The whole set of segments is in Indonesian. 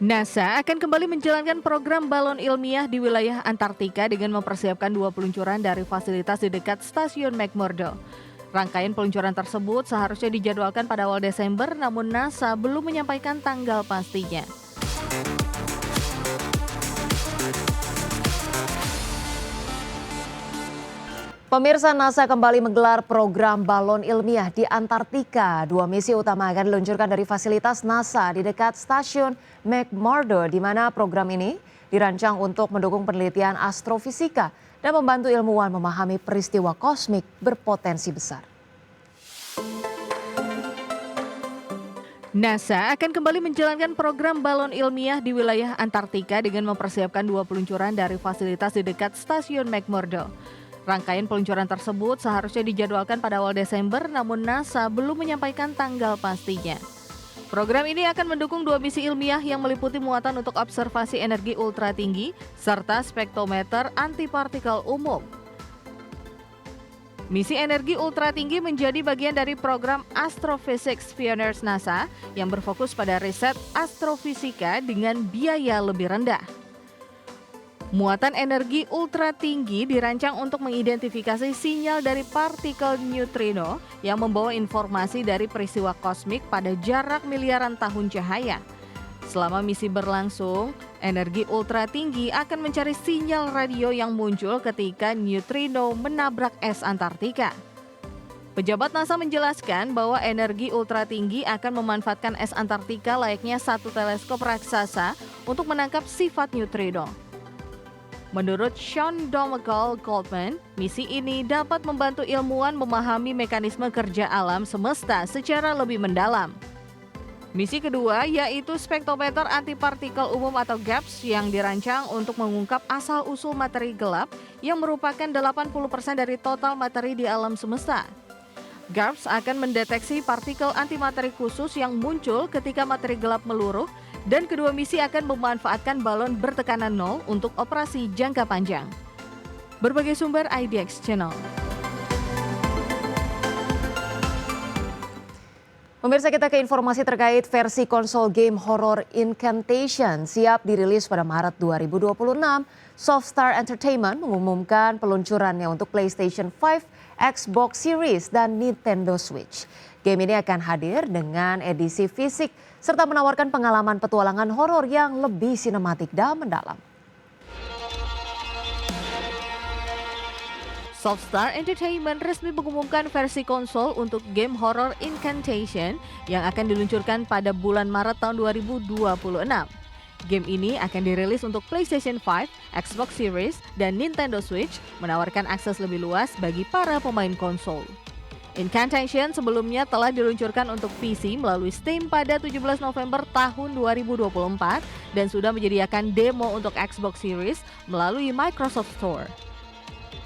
NASA akan kembali menjalankan program balon ilmiah di wilayah Antartika dengan mempersiapkan 2 peluncuran dari fasilitas di dekat stasiun McMurdo. Rangkaian peluncuran tersebut seharusnya dijadwalkan pada awal Desember, namun NASA belum menyampaikan tanggal pastinya. Pemirsa, NASA kembali menggelar program balon ilmiah di Antartika. 2 misi utama akan diluncurkan dari fasilitas NASA di dekat stasiun McMurdo, di mana program ini dirancang untuk mendukung penelitian astrofisika dan membantu ilmuwan memahami peristiwa kosmik berpotensi besar. NASA akan kembali menjalankan program balon ilmiah di wilayah Antartika dengan mempersiapkan 2 peluncuran dari fasilitas di dekat stasiun McMurdo. Rangkaian peluncuran tersebut seharusnya dijadwalkan pada awal Desember, namun NASA belum menyampaikan tanggal pastinya. Program ini akan mendukung 2 misi ilmiah yang meliputi muatan untuk observasi energi ultra tinggi serta spektrometer antipartikel umum. Misi energi ultra tinggi menjadi bagian dari program Astrophysics Pioneers NASA yang berfokus pada riset astrofisika dengan biaya lebih rendah. Muatan energi ultra tinggi dirancang untuk mengidentifikasi sinyal dari partikel neutrino yang membawa informasi dari peristiwa kosmik pada jarak miliaran tahun cahaya. Selama misi berlangsung, energi ultra tinggi akan mencari sinyal radio yang muncul ketika neutrino menabrak es Antartika. Pejabat NASA menjelaskan bahwa energi ultra tinggi akan memanfaatkan es Antartika layaknya satu teleskop raksasa untuk menangkap sifat neutrino. Menurut Sean Donegal Goldman, misi ini dapat membantu ilmuwan memahami mekanisme kerja alam semesta secara lebih mendalam. Misi kedua yaitu spektrometer antipartikel umum atau GAPS yang dirancang untuk mengungkap asal-usul materi gelap yang merupakan 80% dari total materi di alam semesta. GAPS akan mendeteksi partikel antimateri khusus yang muncul ketika materi gelap meluruh, dan kedua misi akan memanfaatkan balon bertekanan nol untuk operasi jangka panjang. Berbagai sumber IDX Channel. Pemirsa, kita ke informasi terkait versi konsol game horror Incantation siap dirilis pada Maret 2026. Softstar Entertainment mengumumkan peluncurannya untuk PlayStation 5, Xbox Series, dan Nintendo Switch. Game ini akan hadir dengan edisi fisik serta menawarkan pengalaman petualangan horor yang lebih sinematik dan mendalam. Softstar Entertainment resmi mengumumkan versi konsol untuk game horror Incantation yang akan diluncurkan pada bulan Maret tahun 2026. Game ini akan dirilis untuk PlayStation 5, Xbox Series, dan Nintendo Switch, menawarkan akses lebih luas bagi para pemain konsol. Incantation sebelumnya telah diluncurkan untuk PC melalui Steam pada 17 November tahun 2024 dan sudah menyediakan demo untuk Xbox Series melalui Microsoft Store.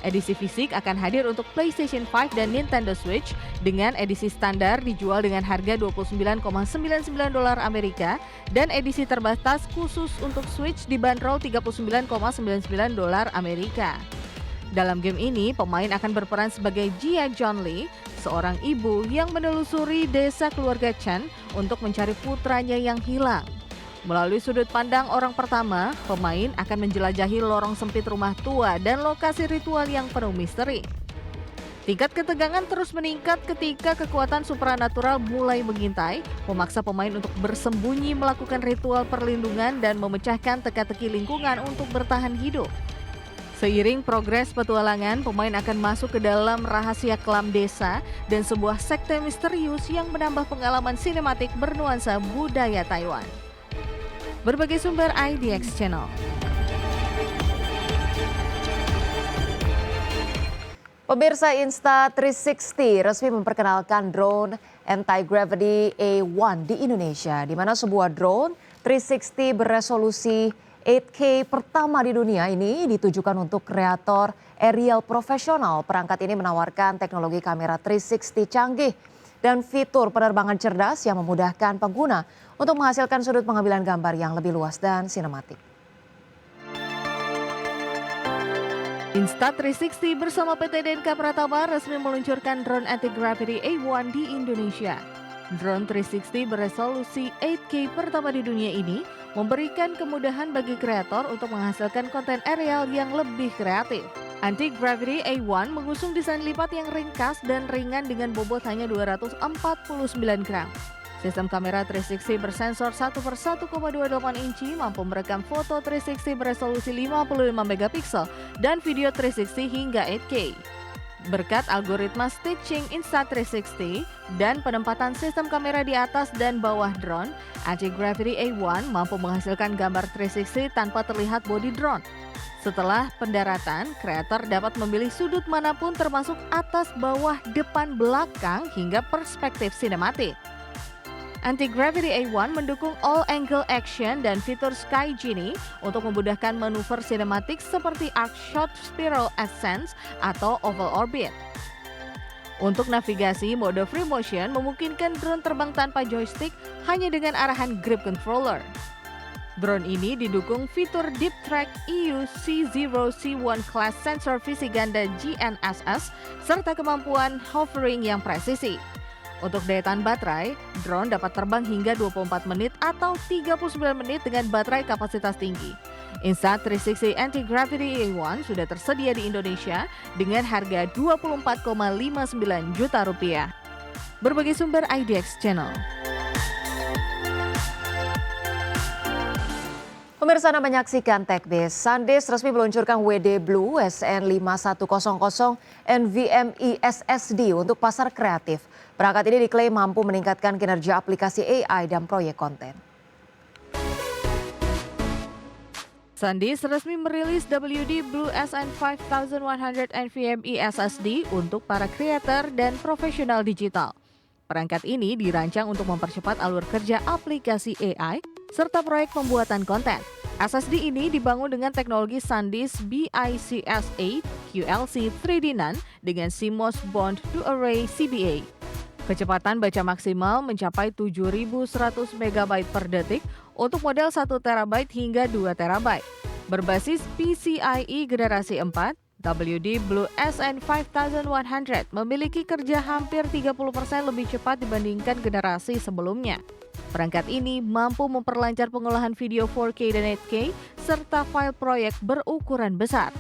Edisi fisik akan hadir untuk PlayStation 5 dan Nintendo Switch dengan edisi standar dijual dengan harga $29,99 Amerika dan edisi terbatas khusus untuk Switch dibanderol $39,99 Amerika. Dalam game ini, pemain akan berperan sebagai Jia John Lee, seorang ibu yang menelusuri desa keluarga Chen untuk mencari putranya yang hilang. Melalui sudut pandang orang pertama, pemain akan menjelajahi lorong sempit rumah tua dan lokasi ritual yang penuh misteri. Tingkat ketegangan terus meningkat ketika kekuatan supranatural mulai mengintai, memaksa pemain untuk bersembunyi melakukan ritual perlindungan dan memecahkan teka-teki lingkungan untuk bertahan hidup. Seiring progres petualangan, pemain akan masuk ke dalam rahasia kelam desa dan sebuah sekte misterius yang menambah pengalaman sinematik bernuansa budaya Taiwan. Berbagai sumber IDX Channel. Pemirsa, Insta360 resmi memperkenalkan drone anti-gravity A1 di Indonesia, di mana sebuah drone 360 beresolusi 8K pertama di dunia ini ditujukan untuk kreator aerial profesional. Perangkat ini menawarkan teknologi kamera 360 canggih dan fitur penerbangan cerdas yang memudahkan pengguna untuk menghasilkan sudut pengambilan gambar yang lebih luas dan sinematik. Insta360 bersama PT DNK Pratama resmi meluncurkan drone anti-gravity A1 di Indonesia. Drone 360 beresolusi 8K pertama di dunia ini memberikan kemudahan bagi kreator untuk menghasilkan konten aerial yang lebih kreatif. Anti-Gravity A1 mengusung desain lipat yang ringkas dan ringan dengan bobot hanya 249 gram. Sistem kamera 360 bersensor 1/1,28 inci mampu merekam foto 360 beresolusi 55 megapiksel dan video 360 hingga 8K. Berkat algoritma stitching Insta360 dan penempatan sistem kamera di atas dan bawah drone, Anti-Gravity A1 mampu menghasilkan gambar 360 tanpa terlihat bodi drone. Setelah pendaratan, kreator dapat memilih sudut manapun termasuk atas, bawah, depan, belakang, hingga perspektif sinematik. Anti-Gravity A1 mendukung all-angle action dan fitur Sky Genie untuk memudahkan manuver sinematik seperti arc shot, spiral ascent, atau oval orbit. Untuk navigasi, mode free motion memungkinkan drone terbang tanpa joystick hanya dengan arahan grip controller. Drone ini didukung fitur Deep Track EU C0C1 Class sensor visi ganda GNSS serta kemampuan hovering yang presisi. Untuk daya tahan baterai, drone dapat terbang hingga 24 menit atau 39 menit dengan baterai kapasitas tinggi. Insta360 Anti-Gravity A1 sudah tersedia di Indonesia dengan harga Rp24,59 juta. Berbagai sumber IDX Channel. Pemirsa, Anda menyaksikan TechBiz. SanDisk resmi meluncurkan WD Blue SN5100 NVMe SSD untuk pasar kreatif. Perangkat ini diklaim mampu meningkatkan kinerja aplikasi AI dan proyek konten. SanDisk resmi merilis WD Blue SN5100 NVMe SSD untuk para kreator dan profesional digital. Perangkat ini dirancang untuk mempercepat alur kerja aplikasi AI serta proyek pembuatan konten. SSD ini dibangun dengan teknologi SanDisk BICS8 QLC 3D NAND dengan CMOS Bond to Array CBA. Kecepatan baca maksimal mencapai 7.100 MB per detik untuk model 1 TB hingga 2 TB. Berbasis PCIe generasi 4, WD Blue SN5100 memiliki kerja hampir 30% lebih cepat dibandingkan generasi sebelumnya. Perangkat ini mampu memperlancar pengolahan video 4K dan 8K serta file proyek berukuran besar.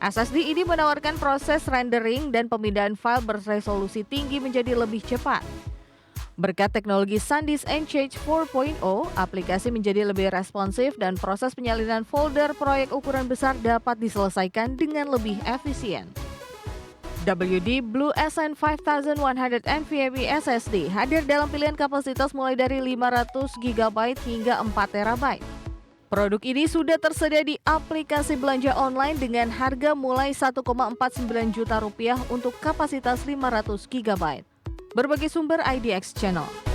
SSD ini menawarkan proses rendering dan pemindahan file beresolusi tinggi menjadi lebih cepat. Berkat teknologi SanDisk Enchange 4.0, aplikasi menjadi lebih responsif dan proses penyalinan folder proyek ukuran besar dapat diselesaikan dengan lebih efisien. WD Blue SN5100 NVMe SSD hadir dalam pilihan kapasitas mulai dari 500 GB hingga 4 TB. Produk ini sudah tersedia di aplikasi belanja online dengan harga mulai Rp1,49 juta untuk kapasitas 500 GB. Berbagai sumber IDX Channel.